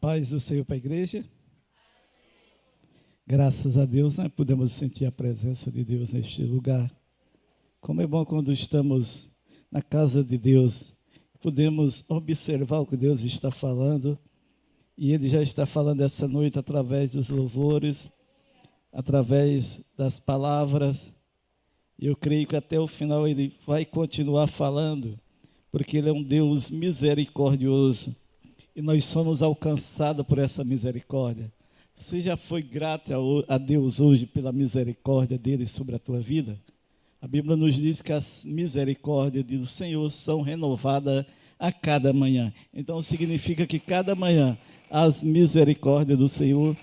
Paz do Senhor para a igreja. Graças a Deus, né? Podemos sentir a presença de Deus neste lugar. Como é bom quando estamos na casa de Deus, podemos observar o que Deus está falando. E Ele já está falando essa noite através dos louvores, através das palavras. E eu creio que até o final Ele vai continuar falando, porque Ele é um Deus misericordioso. E nós somos alcançados por essa misericórdia. Você já foi grato a Deus hoje pela misericórdia dEle sobre a tua vida? A Bíblia nos diz que as misericórdias do Senhor são renovadas a cada manhã. Então significa que cada manhã as misericórdias do Senhor,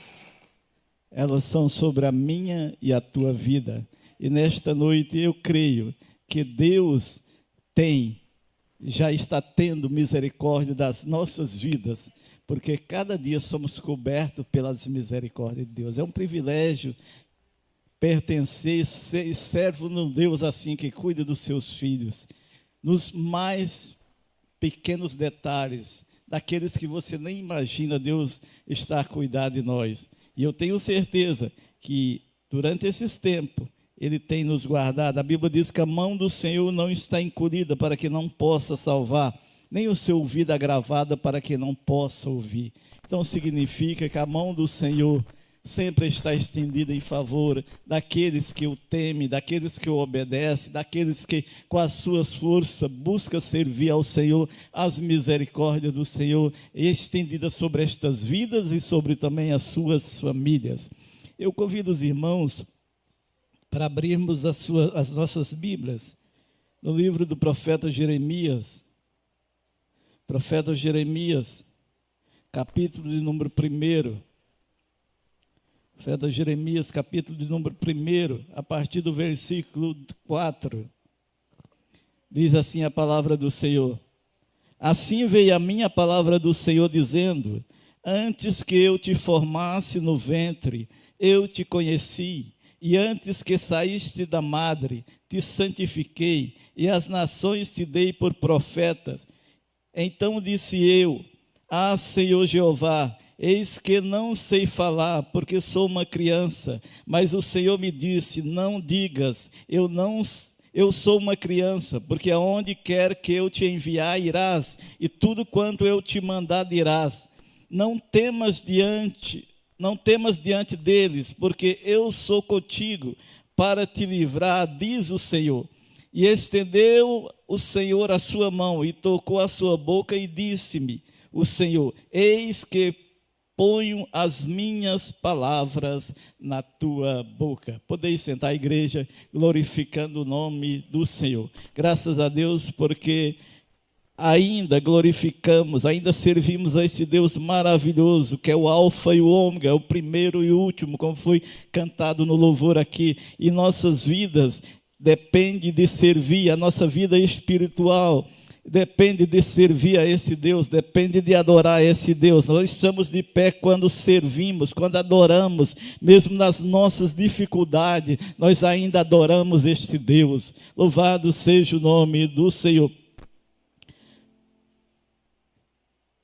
elas são sobre a minha e a tua vida. E nesta noite eu creio que Deus já está tendo misericórdia das nossas vidas, porque cada dia somos cobertos pelas misericórdias de Deus. É um privilégio pertencer, ser servo de um Deus assim, que cuida dos seus filhos, nos mais pequenos detalhes, daqueles que você nem imagina, Deus está a cuidar de nós. E eu tenho certeza que durante esses tempos, Ele tem nos guardado. A Bíblia diz que a mão do Senhor não está encolhida para que não possa salvar, nem o seu ouvido agravado para que não possa ouvir. Então significa que a mão do Senhor sempre está estendida em favor daqueles que o temem, daqueles que o obedecem, daqueles que com as suas forças buscam servir ao Senhor. As misericórdias do Senhor estendidas sobre estas vidas e sobre também as suas famílias. Eu convido os irmãos para abrirmos as nossas Bíblias no livro do profeta Jeremias. Profeta Jeremias, capítulo de número 1. Profeta Jeremias, capítulo de número 1, a partir do versículo 4. Diz assim a palavra do Senhor: Assim veio a minha palavra do Senhor dizendo: Antes que eu te formasse no ventre, eu te conheci. E antes que saíste da madre, te santifiquei, e as nações te dei por profetas. Então disse eu: Ah, Senhor Jeová, eis que não sei falar, porque sou uma criança. Mas o Senhor me disse: Não digas, eu sou uma criança, porque aonde quer que eu te enviar, irás, e tudo quanto eu te mandar dirás. Não temas diante deles, porque eu sou contigo para te livrar, diz o Senhor. E estendeu o Senhor a sua mão e tocou a sua boca e disse-me o Senhor: Eis que ponho as minhas palavras na tua boca. Podeis sentar, igreja, glorificando o nome do Senhor. Graças a Deus, porque ainda glorificamos, ainda servimos a esse Deus maravilhoso, que é o Alfa e o Ômega, o primeiro e o último, como foi cantado no louvor aqui. E nossas vidas dependem de servir, a nossa vida espiritual depende de servir a esse Deus, depende de adorar esse Deus. Nós estamos de pé quando servimos, quando adoramos, mesmo nas nossas dificuldades, nós ainda adoramos este Deus. Louvado seja o nome do Senhor.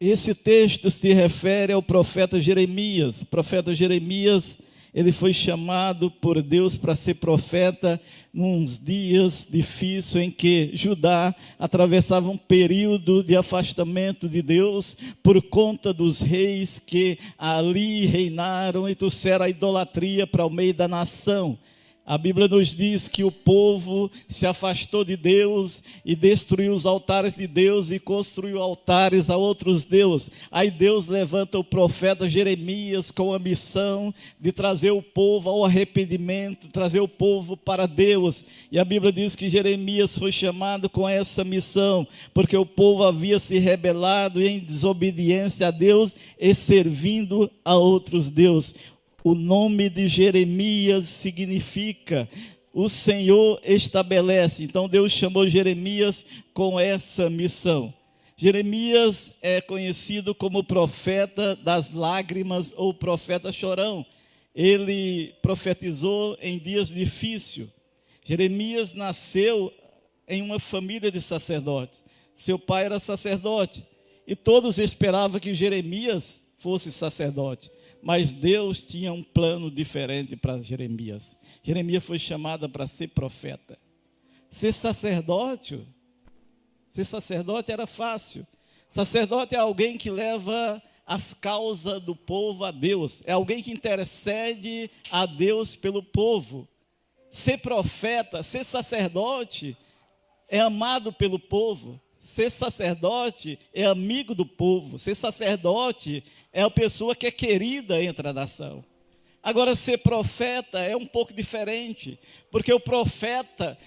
Esse texto se refere ao profeta Jeremias. O profeta Jeremias, ele foi chamado por Deus para ser profeta nos dias difíceis em que Judá atravessava um período de afastamento de Deus por conta dos reis que ali reinaram e trouxeram a idolatria para o meio da nação. A Bíblia nos diz que o povo se afastou de Deus e destruiu os altares de Deus e construiu altares a outros deuses. Aí Deus levanta o profeta Jeremias com a missão de trazer o povo ao arrependimento, trazer o povo para Deus. E a Bíblia diz que Jeremias foi chamado com essa missão, porque o povo havia se rebelado em desobediência a Deus e servindo a outros deuses. O nome de Jeremias significa o Senhor estabelece. Então Deus chamou Jeremias com essa missão. Jeremias é conhecido como profeta das lágrimas ou profeta chorão. Ele profetizou em dias difíceis. Jeremias nasceu em uma família de sacerdotes. Seu pai era sacerdote e todos esperavam que Jeremias fosse sacerdote. Mas Deus tinha um plano diferente para Jeremias. Jeremias foi chamado para ser profeta. Ser sacerdote era fácil. Sacerdote é alguém que leva as causas do povo a Deus. É alguém que intercede a Deus pelo povo. Ser profeta, ser sacerdote é amado pelo povo. Ser sacerdote é amigo do povo. Ser sacerdote é a pessoa que é querida entre a nação. Agora, ser profeta é um pouco diferente, porque o profeta,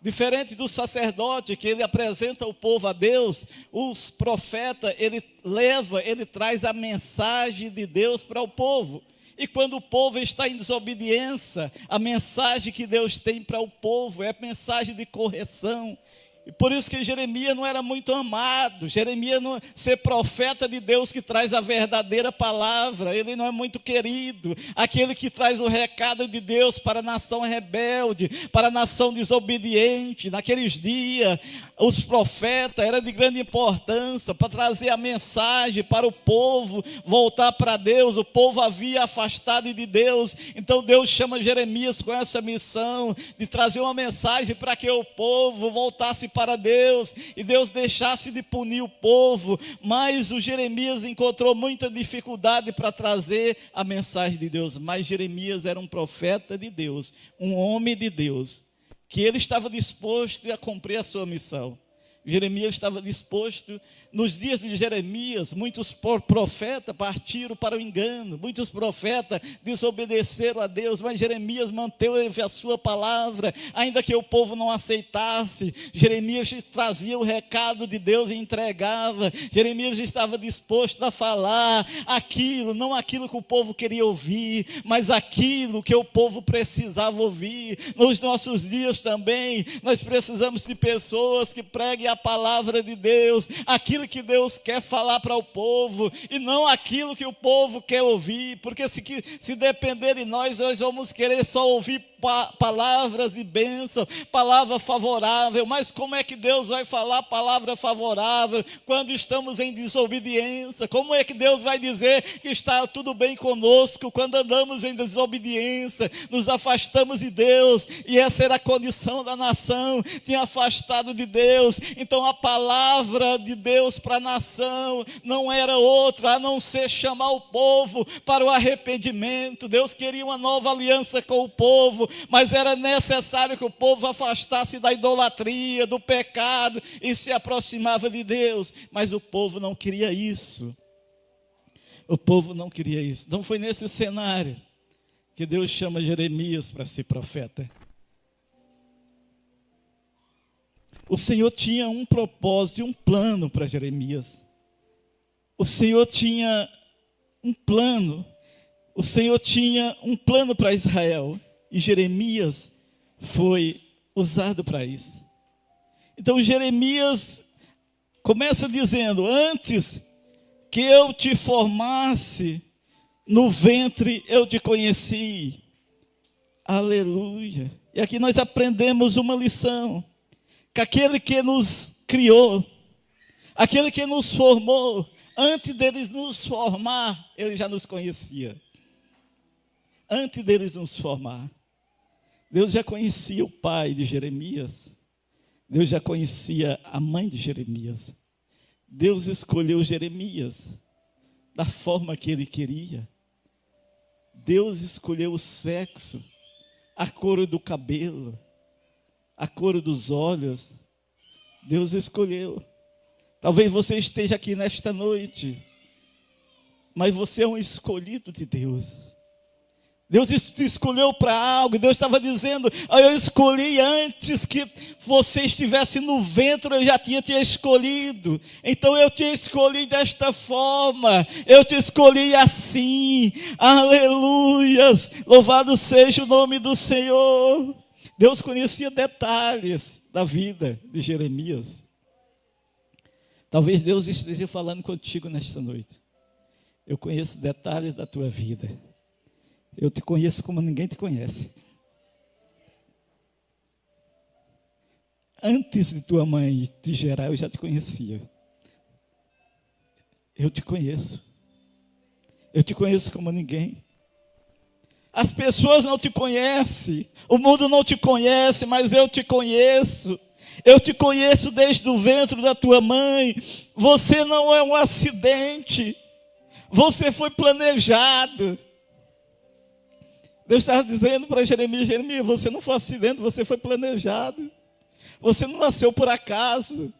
diferente do sacerdote, que ele apresenta o povo a Deus, os profetas, ele traz a mensagem de Deus para o povo. E quando o povo está em desobediência, a mensagem que Deus tem para o povo é a mensagem de correção. E por isso que Jeremias não era muito amado. Jeremias, ser profeta de Deus que traz a verdadeira palavra, ele não é muito querido. Aquele que traz o recado de Deus para a nação rebelde, para a nação desobediente. Naqueles dias, os profetas eram de grande importância para trazer a mensagem para o povo voltar para Deus. O povo havia afastado de Deus. Então Deus chama Jeremias com essa missão de trazer uma mensagem para que o povo voltasse para Deus, e Deus deixasse de punir o povo. Mas o Jeremias encontrou muita dificuldade para trazer a mensagem de Deus. Mas Jeremias era um profeta de Deus, um homem de Deus, que ele estava disposto a cumprir a sua missão. Jeremias estava disposto. Nos dias de Jeremias, muitos profetas partiram para o engano, muitos profetas desobedeceram a Deus, mas Jeremias manteve a sua palavra, ainda que o povo não aceitasse. Jeremias trazia o recado de Deus e entregava. Jeremias estava disposto a falar aquilo, não aquilo que o povo queria ouvir, mas aquilo que o povo precisava ouvir. Nos nossos dias também, nós precisamos de pessoas que preguem a palavra de Deus, aquilo que Deus quer falar para o povo, e não aquilo que o povo quer ouvir, porque se depender de nós vamos querer só ouvir palavras e bênção, palavra favorável. Mas como é que Deus vai falar palavra favorável quando estamos em desobediência? Como é que Deus vai dizer que está tudo bem conosco quando andamos em desobediência, nos afastamos de Deus? E essa era a condição da nação, tinha afastado de Deus. Então a palavra de Deus para a nação não era outra a não ser chamar o povo para o arrependimento. Deus queria uma nova aliança com o povo, mas era necessário que o povo afastasse da idolatria, do pecado, e se aproximava de Deus. Mas o povo não queria isso. O povo não queria isso. Então foi nesse cenário que Deus chama Jeremias para ser profeta. O Senhor tinha um propósito e um plano para Jeremias. O Senhor tinha um plano. O Senhor tinha um plano para Israel. E Jeremias foi usado para isso. Então Jeremias começa dizendo: antes que eu te formasse no ventre, eu te conheci. Aleluia. E aqui nós aprendemos uma lição: que aquele que nos criou, aquele que nos formou, antes deles nos formar, ele já nos conhecia. Antes deles nos formar, Deus já conhecia o pai de Jeremias. Deus já conhecia a mãe de Jeremias. Deus escolheu Jeremias da forma que ele queria. Deus escolheu o sexo, a cor do cabelo, a cor dos olhos. Deus escolheu. Talvez você esteja aqui nesta noite, mas você é um escolhido de Deus. Deus te escolheu para algo. Deus estava dizendo: eu escolhi antes que você estivesse no ventre, eu já tinha te escolhido. Então eu te escolhi desta forma, eu te escolhi assim. Aleluias, louvado seja o nome do Senhor. Deus conhecia detalhes da vida de Jeremias. Talvez Deus esteja falando contigo nesta noite. Eu conheço detalhes da tua vida. Eu te conheço como ninguém te conhece. Antes de tua mãe te gerar, eu já te conhecia. Eu te conheço. Eu te conheço como ninguém. As pessoas não te conhecem, o mundo não te conhece, mas eu te conheço. Eu te conheço desde o ventre da tua mãe. Você não é um acidente. Você foi planejado. Deus estava dizendo para Jeremias: Jeremias, você não foi um acidente, você foi planejado. Você não nasceu por acaso.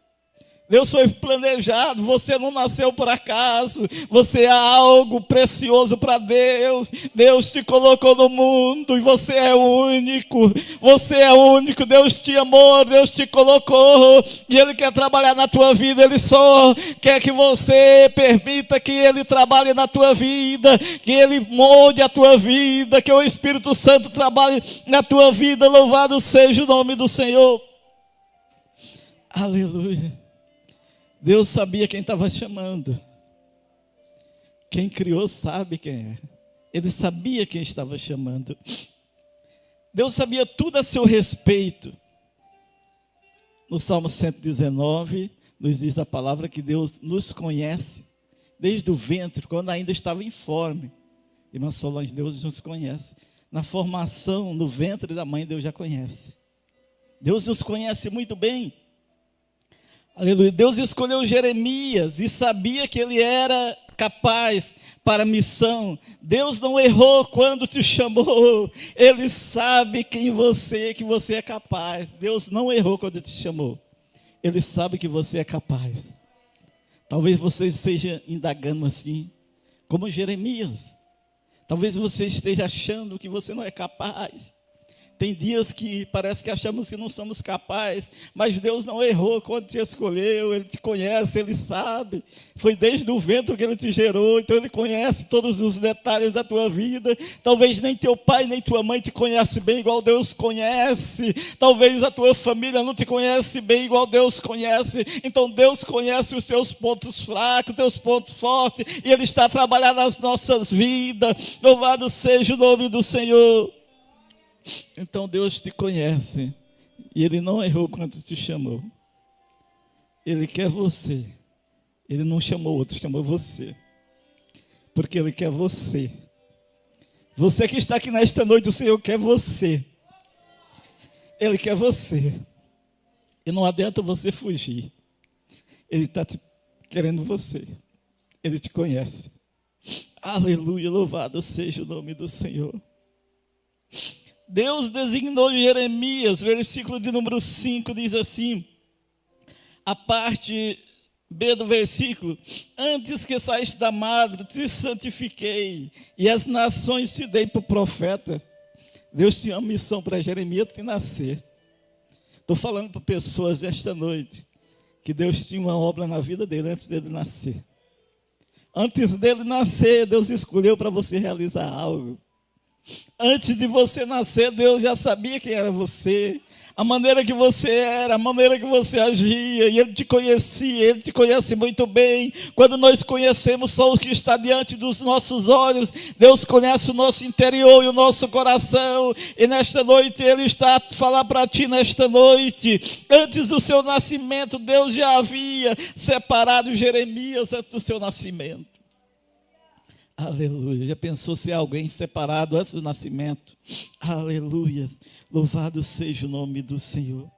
Deus foi planejado, você não nasceu por acaso, você é algo precioso para Deus. Deus te colocou no mundo e você é único. Você é único, Deus te amou, Deus te colocou e Ele quer trabalhar na tua vida. Ele só quer que você permita que Ele trabalhe na tua vida, que Ele molde a tua vida, que o Espírito Santo trabalhe na tua vida. Louvado seja o nome do Senhor. Aleluia. Deus sabia quem estava chamando. Quem criou sabe quem é. Ele sabia quem estava chamando. Deus sabia tudo a seu respeito. No Salmo 119, nos diz a palavra que Deus nos conhece desde o ventre, quando ainda estava informe. Irmã Solange, Deus nos conhece. Na formação, no ventre da mãe, Deus já conhece. Deus nos conhece muito bem. Aleluia. Deus escolheu Jeremias e sabia que ele era capaz para a missão. Deus não errou quando te chamou. Ele sabe que você é capaz. Deus não errou quando te chamou. Ele sabe que você é capaz. Talvez você esteja indagando assim, como Jeremias. Talvez você esteja achando que você não é capaz. Tem dias que parece que achamos que não somos capazes, mas Deus não errou quando te escolheu. Ele te conhece, Ele sabe. Foi desde o ventre que Ele te gerou, então Ele conhece todos os detalhes da tua vida. Talvez nem teu pai nem tua mãe te conhece bem igual Deus conhece. Talvez a tua família não te conhece bem igual Deus conhece. Então Deus conhece os teus pontos fracos, teus pontos fortes, e Ele está a trabalhar nas nossas vidas. Louvado seja o nome do Senhor. Então Deus te conhece e Ele não errou quando te chamou. Ele quer você. Ele não chamou outro, chamou você. Porque Ele quer você. Você que está aqui nesta noite, o Senhor quer você. Ele quer você. E não adianta você fugir. Ele está querendo você. Ele te conhece. Aleluia, louvado seja o nome do Senhor. Deus designou Jeremias, versículo de número 5, diz assim, a parte B do versículo: antes que saísse da madre, te santifiquei, e as nações te dei por profeta. Deus tinha uma missão para Jeremias te nascer. Estou falando para pessoas esta noite, que Deus tinha uma obra na vida dele antes dele nascer. Antes dele nascer, Deus escolheu para você realizar algo. Antes de você nascer, Deus já sabia quem era você, a maneira que você era, a maneira que você agia, e Ele te conhecia, Ele te conhece muito bem. Quando nós conhecemos só o que está diante dos nossos olhos, Deus conhece o nosso interior e o nosso coração, e nesta noite Ele está a falar para ti nesta noite. Antes do seu nascimento, Deus já havia separado Jeremias antes do seu nascimento. Aleluia. Já pensou ser alguém separado antes do nascimento? Aleluia. Louvado seja o nome do Senhor.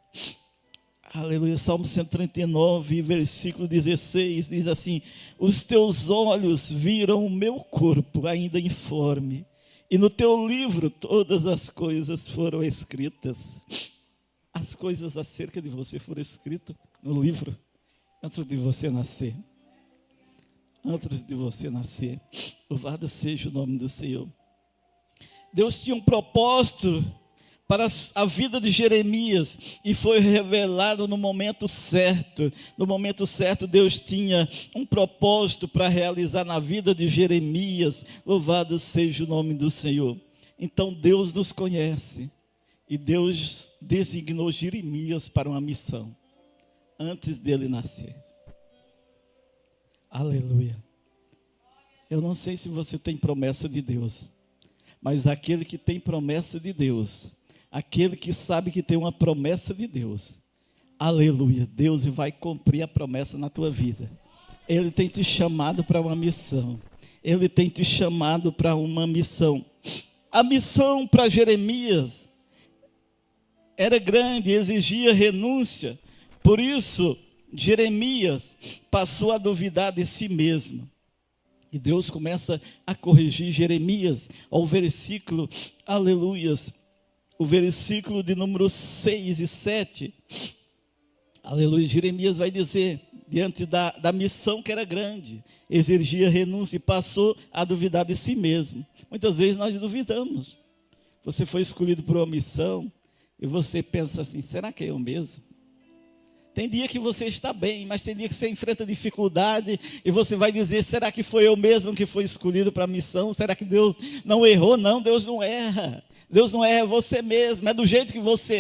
Aleluia. Salmo 139, versículo 16, diz assim: os teus olhos viram o meu corpo ainda informe, e no teu livro todas as coisas foram escritas. As coisas acerca de você foram escritas no livro antes de você nascer. Antes de você nascer. Louvado seja o nome do Senhor. Deus tinha um propósito para a vida de Jeremias e foi revelado no momento certo. No momento certo, Deus tinha um propósito para realizar na vida de Jeremias. Louvado seja o nome do Senhor. Então Deus nos conhece e Deus designou Jeremias para uma missão antes dele nascer. Aleluia. Eu não sei se você tem promessa de Deus, mas aquele que tem promessa de Deus, aquele que sabe que tem uma promessa de Deus, aleluia, Deus vai cumprir a promessa na tua vida. Ele tem te chamado para uma missão. Ele tem te chamado para uma missão. A missão para Jeremias era grande, exigia renúncia. Por isso, Jeremias passou a duvidar de si mesmo. E Deus começa a corrigir Jeremias, ao versículo, aleluias, o versículo de número 6 e 7. Aleluia, Jeremias vai dizer, diante da missão que era grande, exigia renúncia e passou a duvidar de si mesmo. Muitas vezes nós duvidamos. Você foi escolhido por uma missão e você pensa assim, será que é eu mesmo? Tem dia que você está bem, mas tem dia que você enfrenta dificuldade e você vai dizer, será que foi eu mesmo que foi escolhido para a missão? Será que Deus não errou? Não, Deus não erra. Deus não é você mesmo, é do jeito que você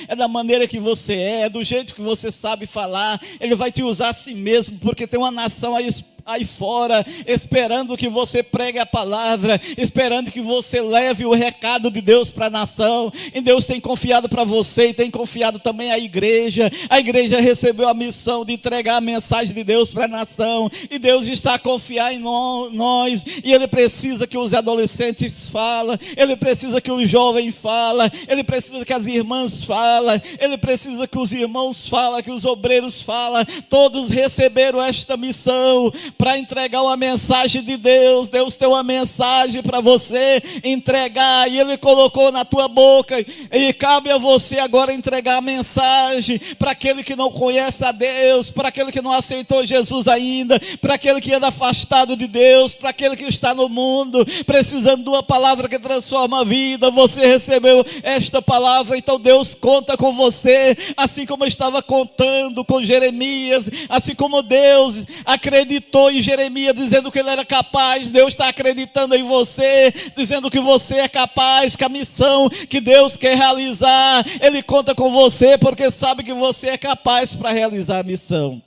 é da maneira que você é do jeito que você sabe falar. Ele vai te usar a si mesmo, porque tem uma nação aí fora, esperando que você pregue a palavra, esperando que você leve o recado de Deus para a nação. E Deus tem confiado para você e tem confiado também à igreja. A igreja recebeu a missão de entregar a mensagem de Deus para a nação, e Deus está a confiar em nós, e Ele precisa que os adolescentes falem, Ele precisa que os jovens falem, Ele precisa que as irmãs falem, Ele precisa que os irmãos falem, que os obreiros falem. Todos receberam esta missão para entregar uma mensagem de Deus. Deus tem uma mensagem para você entregar, e Ele colocou na tua boca, e cabe a você agora entregar a mensagem para aquele que não conhece a Deus, para aquele que não aceitou Jesus ainda, para aquele que anda afastado de Deus, para aquele que está no mundo precisando de uma palavra que transforma a vida. Você recebeu esta palavra, então Deus conta com você, assim como estava contando com Jeremias, assim como Deus acreditou em Jeremias, dizendo que ele era capaz. Deus está acreditando em você, dizendo que você é capaz, que a missão que Deus quer realizar, Ele conta com você, porque sabe que você é capaz para realizar a missão.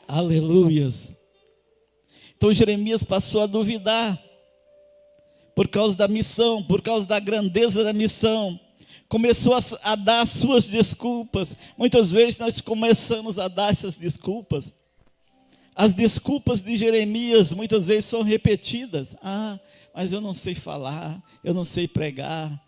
Aleluias. Então Jeremias passou a duvidar, por causa da missão, por causa da grandeza da missão. Começou a dar suas desculpas. Muitas vezes nós começamos a dar essas desculpas. As desculpas de Jeremias muitas vezes são repetidas. Mas eu não sei falar, eu não sei pregar.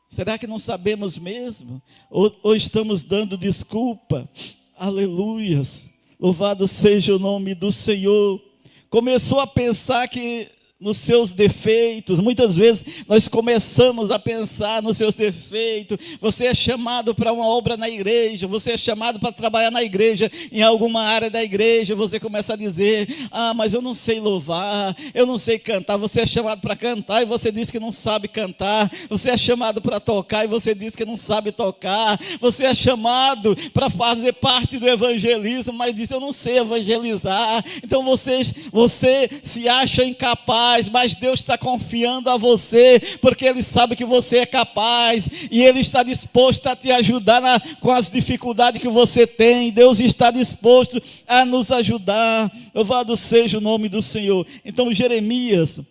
Será que não sabemos mesmo? Ou estamos dando desculpa? Aleluias, louvado seja o nome do Senhor. Começou a pensar que nos seus defeitos. Muitas vezes nós começamos a pensar nos seus defeitos. Você é chamado para uma obra na igreja, você é chamado para trabalhar na igreja, em alguma área da igreja. Você começa a dizer, mas eu não sei louvar, eu não sei cantar. Você é chamado para cantar e você diz que não sabe cantar. Você é chamado para tocar e você diz que não sabe tocar. Você é chamado para fazer parte do evangelismo, mas diz, eu não sei evangelizar. Então você se acha incapaz, mas Deus está confiando a você, porque Ele sabe que você é capaz, e Ele está disposto a te ajudar com as dificuldades que você tem. Deus está disposto a nos ajudar. Louvado seja o nome do Senhor. Então Jeremias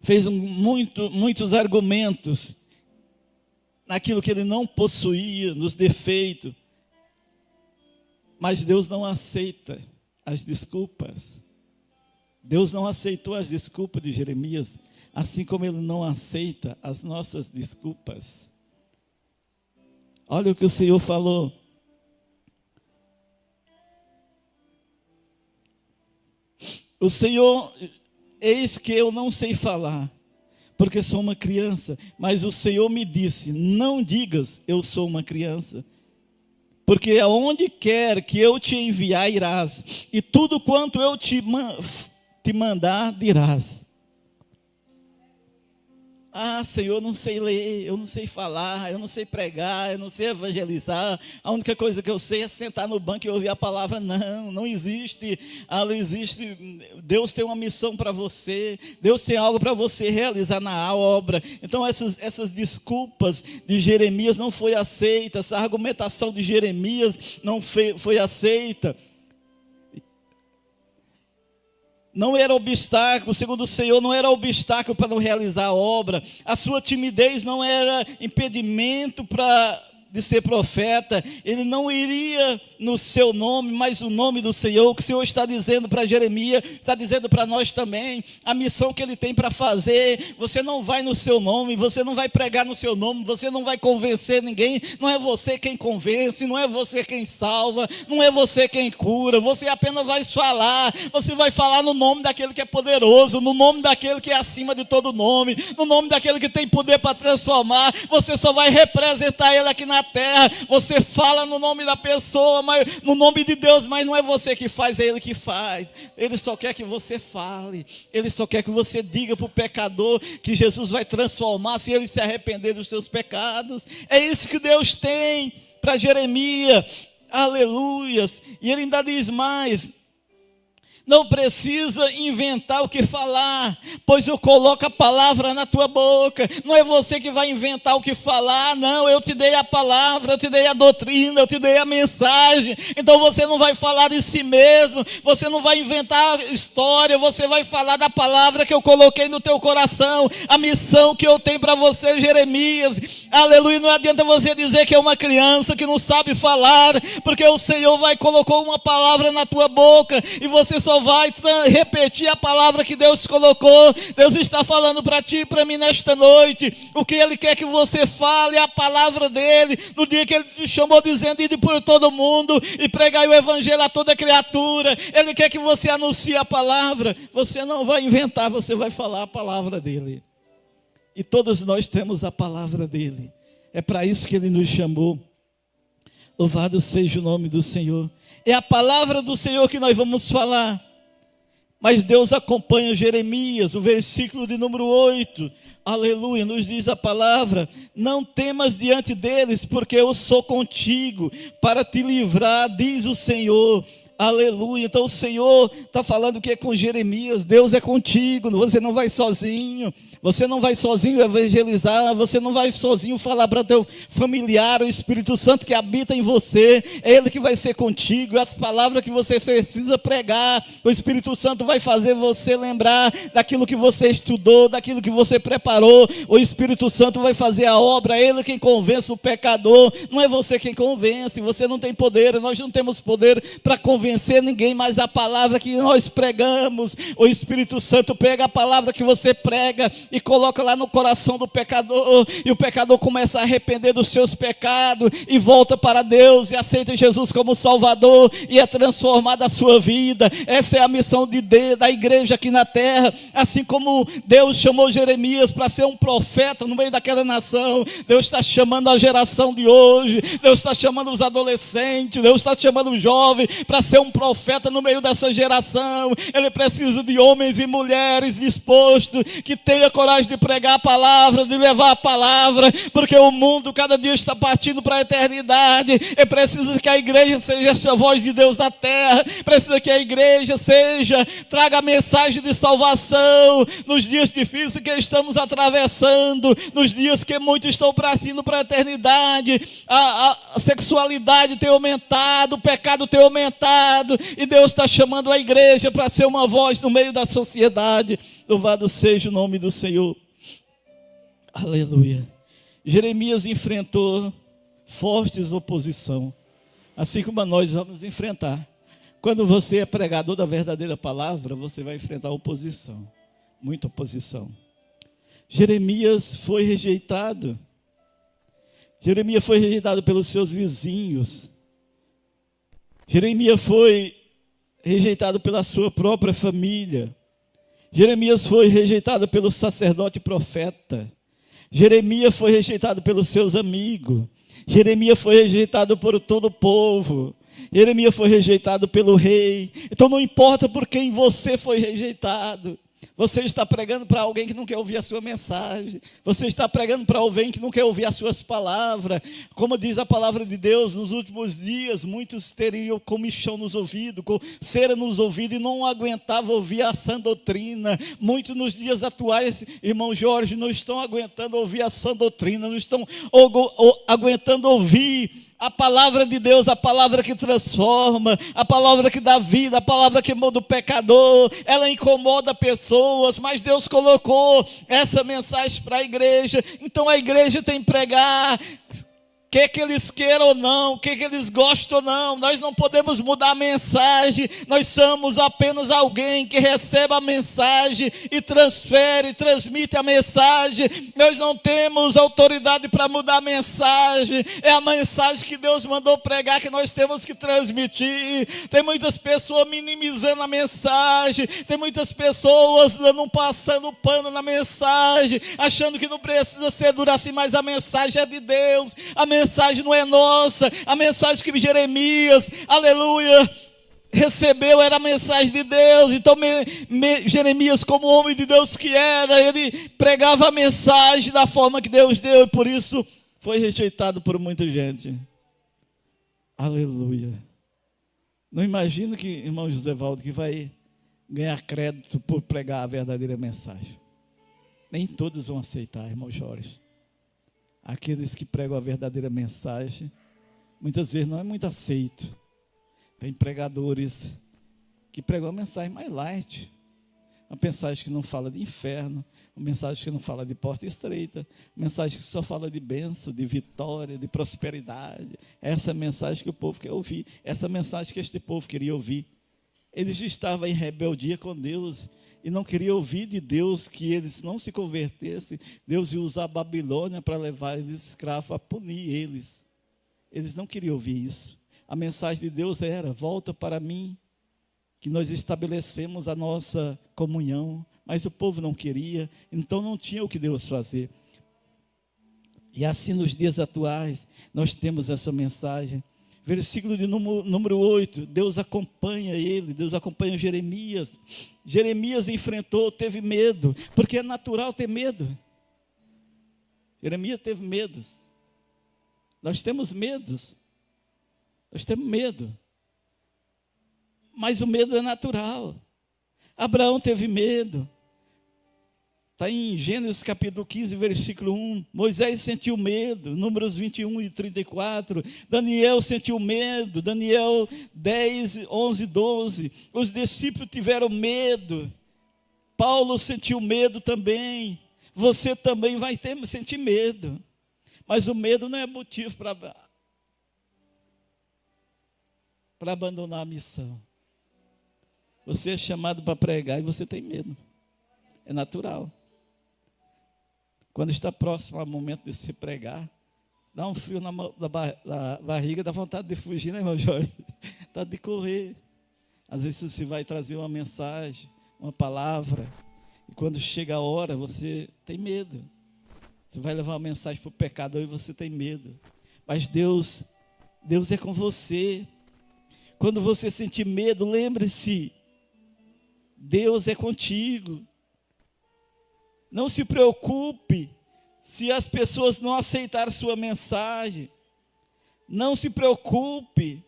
fez muitos argumentos naquilo que ele não possuía, nos defeitos, mas Deus não aceita as desculpas. Deus não aceitou as desculpas de Jeremias, assim como Ele não aceita as nossas desculpas. Olha o que o Senhor falou. O Senhor, eis que eu não sei falar, porque sou uma criança, mas o Senhor me disse, não digas eu sou uma criança, porque aonde quer que eu te enviar irás, e tudo quanto eu te mandar dirás. Senhor, eu não sei ler, eu não sei falar, eu não sei pregar, eu não sei evangelizar. A única coisa que eu sei é sentar no banco e ouvir a palavra. Não existe. Não existe. Deus tem uma missão para você, Deus tem algo para você realizar na obra. Então essas desculpas de Jeremias não foi aceita, essa argumentação de Jeremias não foi aceita. Não era obstáculo, segundo o Senhor, não era obstáculo para não realizar a obra. A sua timidez não era impedimento para de ser profeta, ele não iria no seu nome, mas o nome do Senhor. O que o Senhor está dizendo para Jeremias, está dizendo para nós também, a missão que ele tem para fazer. Você não vai no seu nome, você não vai pregar no seu nome, você não vai convencer ninguém, não é você quem convence, não é você quem salva, não é você quem cura, você apenas vai falar, você vai falar no nome daquele que é poderoso, no nome daquele que é acima de todo nome, no nome daquele que tem poder para transformar. Você só vai representar ele aqui na terra. Você fala no nome da pessoa, mas no nome de Deus, mas não é você que faz, é ele que faz. Ele só quer que você fale, ele só quer que você diga para o pecador que Jesus vai transformar se ele se arrepender dos seus pecados. É isso que Deus tem para Jeremias. Aleluias. E ele ainda diz mais: não precisa inventar o que falar, pois eu coloco a palavra na tua boca. Não é você que vai inventar o que falar, não. Eu te dei a palavra, eu te dei a doutrina, eu te dei a mensagem. Então você não vai falar de si mesmo, você não vai inventar história, você vai falar da palavra que eu coloquei no teu coração, a missão que eu tenho para você, Jeremias. Aleluia. Não adianta você dizer que é uma criança que não sabe falar, porque o Senhor colocou uma palavra na tua boca e você só vai repetir a palavra que Deus colocou. Deus está falando para ti e para mim nesta noite. O que Ele quer que você fale é a palavra dEle. No dia que Ele te chamou dizendo: ide por todo mundo e pregai o evangelho a toda criatura. Ele quer que você anuncie a palavra. Você não vai inventar, você vai falar a palavra dEle. E todos nós temos a palavra dEle. É para isso que Ele nos chamou. Louvado seja o nome do Senhor. É a palavra do Senhor que nós vamos falar. Mas Deus acompanha Jeremias, o versículo de número 8, aleluia, nos diz a palavra: não temas diante deles, porque eu sou contigo, para te livrar, diz o Senhor. Aleluia. Então o Senhor está falando que é com Jeremias. Deus é contigo, você não vai sozinho. Você não vai sozinho evangelizar, você não vai sozinho falar para teu familiar. O Espírito Santo que habita em você, é Ele que vai ser contigo. As palavras que você precisa pregar, o Espírito Santo vai fazer você lembrar daquilo que você estudou, daquilo que você preparou. O Espírito Santo vai fazer a obra, é Ele quem convence o pecador. Não é você quem convence, você não tem poder, nós não temos poder para convencer ninguém, mas a palavra que nós pregamos, o Espírito Santo pega a palavra que você prega e coloca lá no coração do pecador, e o pecador começa a arrepender dos seus pecados e volta para Deus e aceita Jesus como Salvador e é transformada a sua vida. Essa é a missão da igreja aqui na terra. Assim como Deus chamou Jeremias para ser um profeta no meio daquela nação, Deus está chamando a geração de hoje, Deus está chamando os adolescentes, Deus está chamando os jovens para ser um profeta no meio dessa geração. Ele precisa de homens e mulheres dispostos, que tenham coragem de pregar a palavra, de levar a palavra, porque o mundo cada dia está partindo para a eternidade. É preciso que a igreja seja essa voz de Deus na terra, precisa que a igreja traga a mensagem de salvação nos dias difíceis que estamos atravessando, nos dias que muitos estão partindo para a eternidade. A sexualidade tem aumentado, o pecado tem aumentado, e Deus está chamando a igreja para ser uma voz no meio da sociedade. Louvado seja o nome do Senhor. Aleluia. Jeremias enfrentou fortes oposição, assim como nós vamos enfrentar. Quando você é pregador da verdadeira palavra, você vai enfrentar oposição, muita oposição. Jeremias foi rejeitado. Jeremias foi rejeitado pelos seus vizinhos. Jeremias foi rejeitado pela sua própria família. Jeremias foi rejeitado pelo sacerdote profeta. Jeremias foi rejeitado pelos seus amigos. Jeremias foi rejeitado por todo o povo. Jeremias foi rejeitado pelo rei. Então não importa por quem você foi rejeitado. Você está pregando para alguém que não quer ouvir a sua mensagem. Você está pregando para alguém que não quer ouvir as suas palavras. Como diz a palavra de Deus, nos últimos dias, muitos teriam comichão nos ouvidos, cera nos ouvidos, e não aguentavam ouvir a sã doutrina. Muitos nos dias atuais, irmão Jorge, não estão aguentando ouvir a sã doutrina, não estão aguentando ouvir a palavra de Deus, a palavra que transforma, a palavra que dá vida, a palavra que muda o pecador. Ela incomoda pessoas, mas Deus colocou essa mensagem para a igreja. Então a igreja tem que pregar que eles queiram ou não, o que eles gostam ou não, nós não podemos mudar a mensagem, nós somos apenas alguém que recebe a mensagem e transfere, transmite a mensagem. Nós não temos autoridade para mudar a mensagem, é a mensagem que Deus mandou pregar que nós temos que transmitir. Tem muitas pessoas minimizando a mensagem, tem muitas pessoas passando pano na mensagem, achando que não precisa ser dura assim, mas a mensagem é de Deus, a mensagem não é nossa, a mensagem que Jeremias, aleluia, recebeu era a mensagem de Deus. Então Jeremias, como homem de Deus que era, ele pregava a mensagem da forma que Deus deu, e por isso foi rejeitado por muita gente. Aleluia. Não imagino que, irmão José Valdo, que vai ganhar crédito por pregar a verdadeira mensagem. Nem todos vão aceitar, irmão Jorge. Aqueles que pregam a verdadeira mensagem, muitas vezes não é muito aceito. Tem pregadores que pregam a mensagem mais light, uma mensagem que não fala de inferno, uma mensagem que não fala de porta estreita, uma mensagem que só fala de bênção, de vitória, de prosperidade. Essa é a mensagem que o povo quer ouvir, essa mensagem que este povo queria ouvir. Eles estavam em rebeldia com Deus e não queriam ouvir de Deus que eles não se convertessem. Deus ia usar a Babilônia para levar eles escravos, para punir eles. Eles não queriam ouvir isso. A mensagem de Deus era: volta para mim, que nós estabelecemos a nossa comunhão. Mas o povo não queria, então não tinha o que Deus fazer. E assim nos dias atuais, nós temos essa mensagem. Versículo de número 8, Deus acompanha ele, Deus acompanha Jeremias. Jeremias enfrentou, teve medo, porque é natural ter medo. Jeremias teve medos. Nós temos medos. Nós temos medo. Mas o medo é natural. Abraão teve medo. Está em Gênesis capítulo 15, versículo 1. Moisés sentiu medo, Números 21 e 34. Daniel sentiu medo, Daniel 10, 11, 12. Os discípulos tiveram medo. Paulo sentiu medo também. Você também vai sentir medo. Mas o medo não é motivo para abandonar a missão. Você é chamado para pregar e você tem medo. É natural. Quando está próximo ao momento de se pregar, dá um frio na barriga, dá vontade de fugir, né, irmão Jorge? Dá de correr. Às vezes você vai trazer uma mensagem, uma palavra, e quando chega a hora, você tem medo. Você vai levar uma mensagem para o pecador e você tem medo. Mas Deus é com você. Quando você sentir medo, lembre-se, Deus é contigo. Não se preocupe se as pessoas não aceitarem sua mensagem. Não se preocupe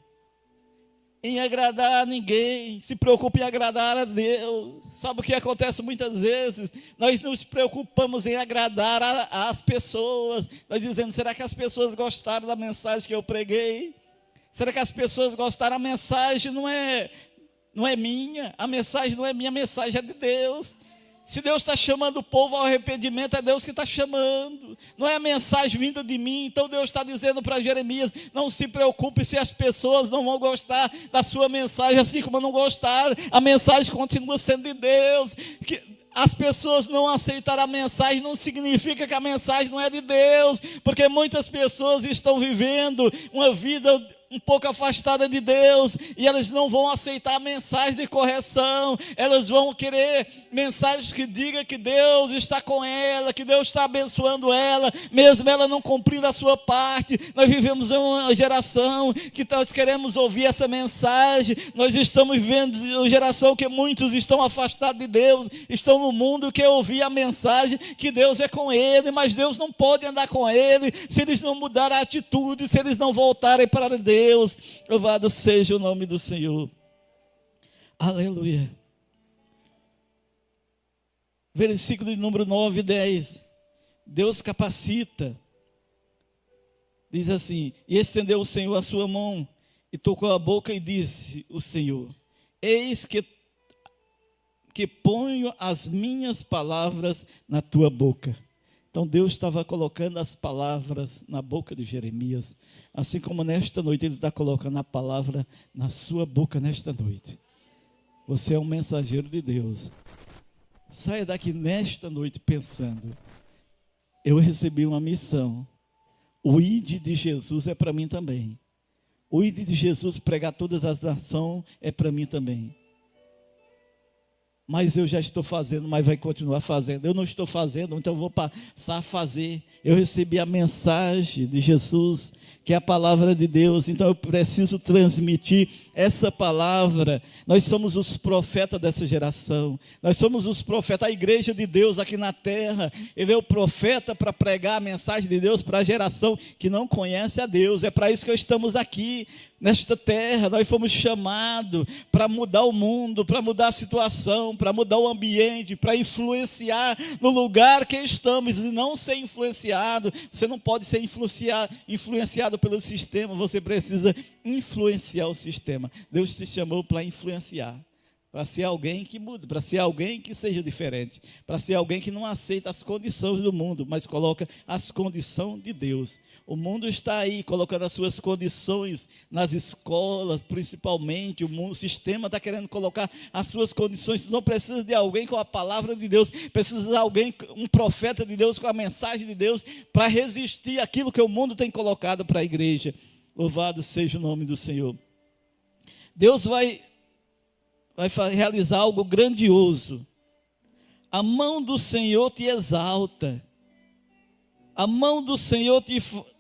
em agradar a ninguém. Se preocupe em agradar a Deus. Sabe o que acontece muitas vezes? Nós nos preocupamos em agradar as pessoas. Nós dizemos: será que as pessoas gostaram da mensagem que eu preguei? Será que as pessoas gostaram? A mensagem não é minha. A mensagem não é minha, a mensagem é de Deus. Se Deus está chamando o povo ao arrependimento, é Deus que está chamando. Não é a mensagem vinda de mim. Então Deus está dizendo para Jeremias: não se preocupe se as pessoas não vão gostar da sua mensagem, assim como não gostaram. A mensagem continua sendo de Deus. Que as pessoas não aceitaram a mensagem não significa que a mensagem não é de Deus, porque muitas pessoas estão vivendo uma vida um pouco afastada de Deus, e elas não vão aceitar a mensagem de correção. Elas vão querer mensagens que digam que Deus está com ela, que Deus está abençoando ela, mesmo ela não cumprindo a sua parte. Nós vivemos uma geração que nós queremos ouvir essa mensagem. Nós estamos vivendo uma geração que muitos estão afastados de Deus, estão no mundo que ouvir a mensagem que Deus é com ele, mas Deus não pode andar com ele se eles não mudarem a atitude, se eles não voltarem para Deus. Louvado seja o nome do Senhor. Aleluia. Versículo de número 9 e 10. Deus capacita. Diz assim: e estendeu o Senhor a sua mão, e tocou a boca, e disse o Senhor: eis que ponho as minhas palavras na tua boca. Então Deus estava colocando as palavras na boca de Jeremias, assim como nesta noite Ele está colocando a palavra na sua boca nesta noite. Você é um mensageiro de Deus. Saia daqui nesta noite pensando, eu recebi uma missão. O ID de Jesus é para mim também. O ID de Jesus pregar todas as nações é para mim também. Mas eu já estou fazendo, mas vai continuar fazendo. Eu não estou fazendo, então eu vou passar a fazer. Eu recebi a mensagem de Jesus, que é a palavra de Deus. Então eu preciso transmitir essa palavra. Nós somos os profetas dessa geração. Nós somos os profetas, a igreja de Deus aqui na terra. Ele é o profeta para pregar a mensagem de Deus para a geração que não conhece a Deus. É para isso que estamos aqui. Nesta terra, nós fomos chamados para mudar o mundo, para mudar a situação, para mudar o ambiente, para influenciar no lugar que estamos e não ser influenciado. Você não pode ser influenciado pelo sistema, você precisa influenciar o sistema. Deus te chamou para influenciar, para ser alguém que muda, para ser alguém que seja diferente, para ser alguém que não aceita as condições do mundo, mas coloca as condições de Deus. O mundo está aí colocando as suas condições nas escolas, principalmente. O sistema está querendo colocar as suas condições. Não precisa de alguém com a palavra de Deus, precisa de alguém, um profeta de Deus, com a mensagem de Deus, para resistir àquilo que o mundo tem colocado para a igreja. Louvado seja o nome do Senhor. Deus vai realizar algo grandioso. A mão do Senhor te exalta. A mão do Senhor te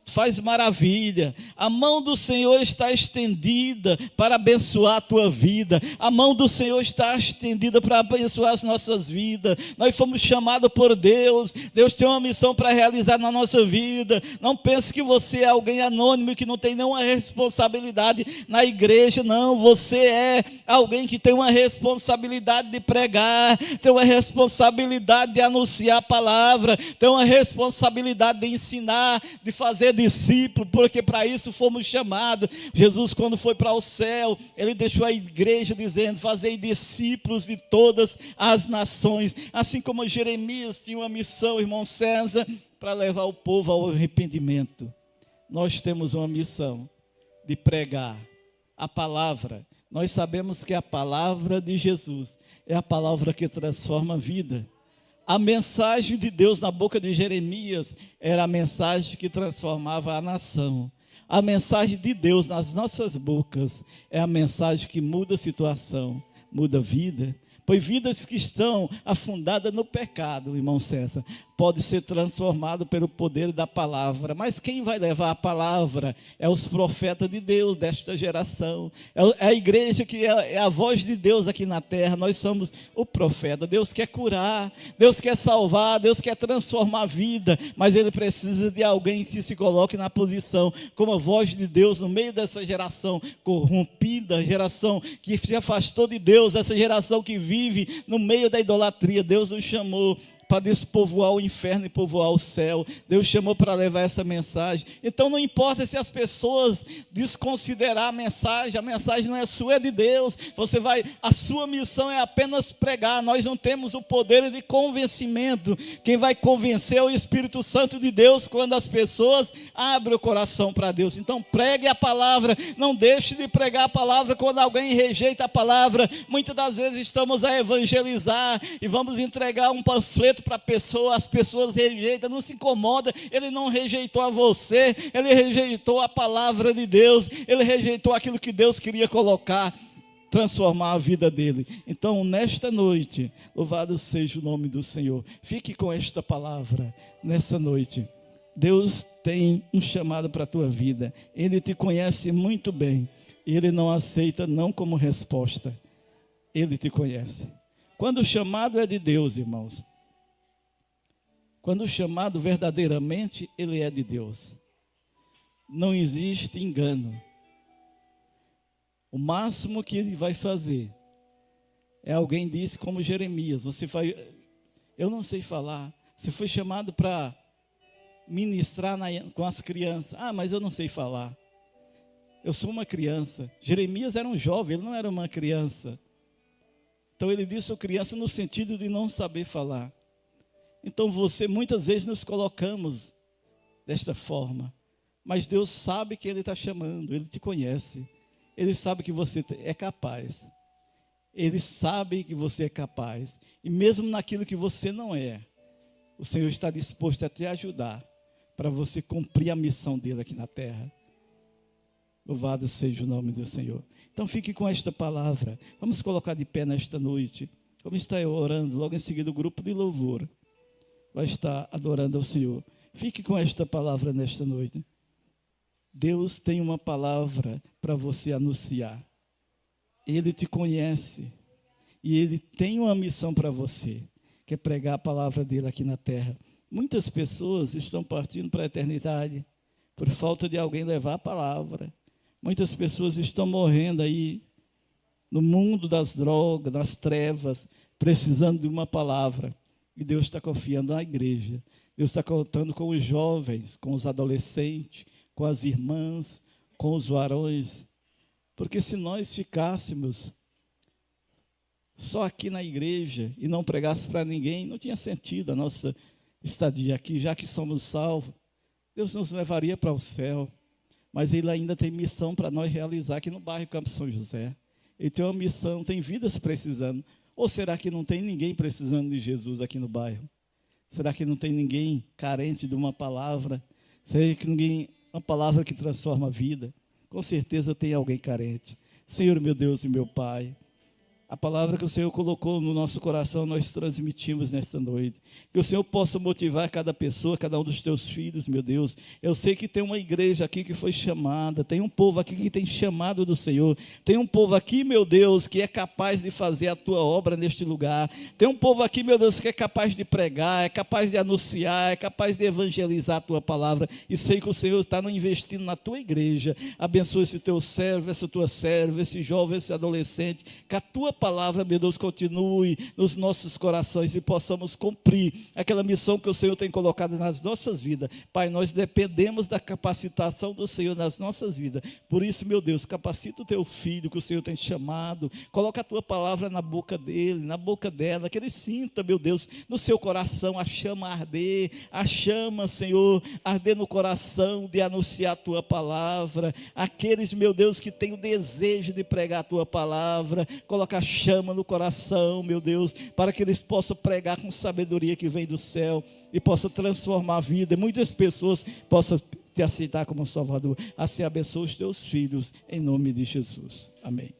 faz maravilha. A mão do Senhor está estendida para abençoar a tua vida. A mão do Senhor está estendida para abençoar as nossas vidas. Nós fomos chamados por Deus. Deus tem uma missão para realizar na nossa vida. Não pense que você é alguém anônimo que não tem nenhuma responsabilidade na igreja. Não, você é alguém que tem uma responsabilidade de pregar, tem uma responsabilidade de anunciar a palavra, tem uma responsabilidade de ensinar, de fazer discípulo, porque para isso fomos chamados. Jesus, quando foi para o céu, ele deixou a igreja dizendo: fazei discípulos de todas as nações. Assim como Jeremias tinha uma missão, irmão César, para levar o povo ao arrependimento, nós temos uma missão de pregar a palavra. Nós sabemos que a palavra de Jesus é a palavra que transforma a vida. A mensagem de Deus na boca de Jeremias era a mensagem que transformava a nação. A mensagem de Deus nas nossas bocas é a mensagem que muda a situação, muda a vida. Pois vidas que estão afundadas no pecado, irmão César, pode ser transformado pelo poder da palavra. Mas quem vai levar a palavra é os profetas de Deus desta geração. É a igreja que é a voz de Deus aqui na terra. Nós somos o profeta. Deus quer curar, Deus quer salvar, Deus quer transformar a vida, mas Ele precisa de alguém que se coloque na posição como a voz de Deus no meio dessa geração corrompida, geração que se afastou de Deus, essa geração que vive no meio da idolatria. Deus nos chamou para despovoar o inferno e povoar o céu. Deus chamou para levar essa mensagem. Então não importa se as pessoas desconsiderar a mensagem não é sua, é de Deus. A sua missão é apenas pregar. Nós não temos o poder de convencimento. Quem vai convencer é o Espírito Santo de Deus quando as pessoas abrem o coração para Deus. Então pregue a palavra, não deixe de pregar a palavra quando alguém rejeita a palavra. Muitas das vezes estamos a evangelizar e vamos entregar um panfleto para a pessoa, as pessoas rejeitam, não se incomoda. Ele não rejeitou a você, ele rejeitou a palavra de Deus, ele rejeitou aquilo que Deus queria colocar, transformar a vida dele. Então nesta noite, louvado seja o nome do Senhor. Fique com esta palavra nessa noite. Deus tem um chamado para a tua vida. Ele te conhece muito bem. Ele não aceita não como resposta. Ele te conhece. Quando o chamado é de Deus, irmãos, quando o chamado verdadeiramente, ele é de Deus. Não existe engano. O máximo que ele vai fazer é alguém disse como Jeremias: eu não sei falar. Você foi chamado para ministrar com as crianças. Mas eu não sei falar. Eu sou uma criança. Jeremias era um jovem, ele não era uma criança. Então ele disse criança no sentido de não saber falar. Então muitas vezes nos colocamos desta forma, mas Deus sabe que Ele está chamando, Ele te conhece, Ele sabe que você é capaz, Ele sabe que você é capaz, e mesmo naquilo que você não é, o Senhor está disposto a te ajudar, para você cumprir a missão dEle aqui na terra. Louvado seja o nome do Senhor. Então fique com esta palavra, vamos colocar de pé nesta noite, vamos estar orando, logo em seguida o grupo de louvor vai estar adorando ao Senhor. Fique com esta palavra nesta noite. Deus tem uma palavra para você anunciar. Ele te conhece e Ele tem uma missão para você, que é pregar a palavra dEle aqui na terra. Muitas pessoas estão partindo para a eternidade por falta de alguém levar a palavra. Muitas pessoas estão morrendo aí no mundo das drogas, das trevas, precisando de uma palavra. E Deus está confiando na igreja. Deus está contando com os jovens, com os adolescentes, com as irmãs, com os varões. Porque se nós ficássemos só aqui na igreja e não pregássemos para ninguém, não tinha sentido a nossa estadia aqui, já que somos salvos. Deus nos levaria para o céu. Mas Ele ainda tem missão para nós realizar aqui no bairro Campo São José. Ele tem uma missão, tem vidas precisando. Ou será que não tem ninguém precisando de Jesus aqui no bairro? Será que não tem ninguém carente de uma palavra? Será que uma palavra que transforma a vida? Com certeza tem alguém carente. Senhor, meu Deus e meu Pai, a palavra que o Senhor colocou no nosso coração, nós transmitimos nesta noite. Que o Senhor possa motivar cada pessoa, cada um dos teus filhos, meu Deus. Eu sei que tem uma igreja aqui que foi chamada, tem um povo aqui que tem chamado do Senhor. Tem um povo aqui, meu Deus, que é capaz de fazer a tua obra neste lugar. Tem um povo aqui, meu Deus, que é capaz de pregar, é capaz de anunciar, é capaz de evangelizar a tua palavra. E sei que o Senhor está investindo na tua igreja. Abençoa esse teu servo, essa tua serva, esse jovem, esse adolescente, que a tua palavra, meu Deus, continue nos nossos corações e possamos cumprir aquela missão que o Senhor tem colocado nas nossas vidas. Pai, nós dependemos da capacitação do Senhor nas nossas vidas. Por isso, meu Deus, capacita o teu filho que o Senhor tem chamado. Coloca a tua palavra na boca dele, na boca dela, que ele sinta, meu Deus, no seu coração a chama arder, a chama, Senhor, arder no coração de anunciar a tua palavra. Aqueles, meu Deus, que têm o desejo de pregar a tua palavra, coloca a chama no coração, meu Deus, para que eles possam pregar com sabedoria que vem do céu e possa transformar a vida, e muitas pessoas possam te aceitar como Salvador. Assim abençoa os teus filhos, em nome de Jesus. Amém.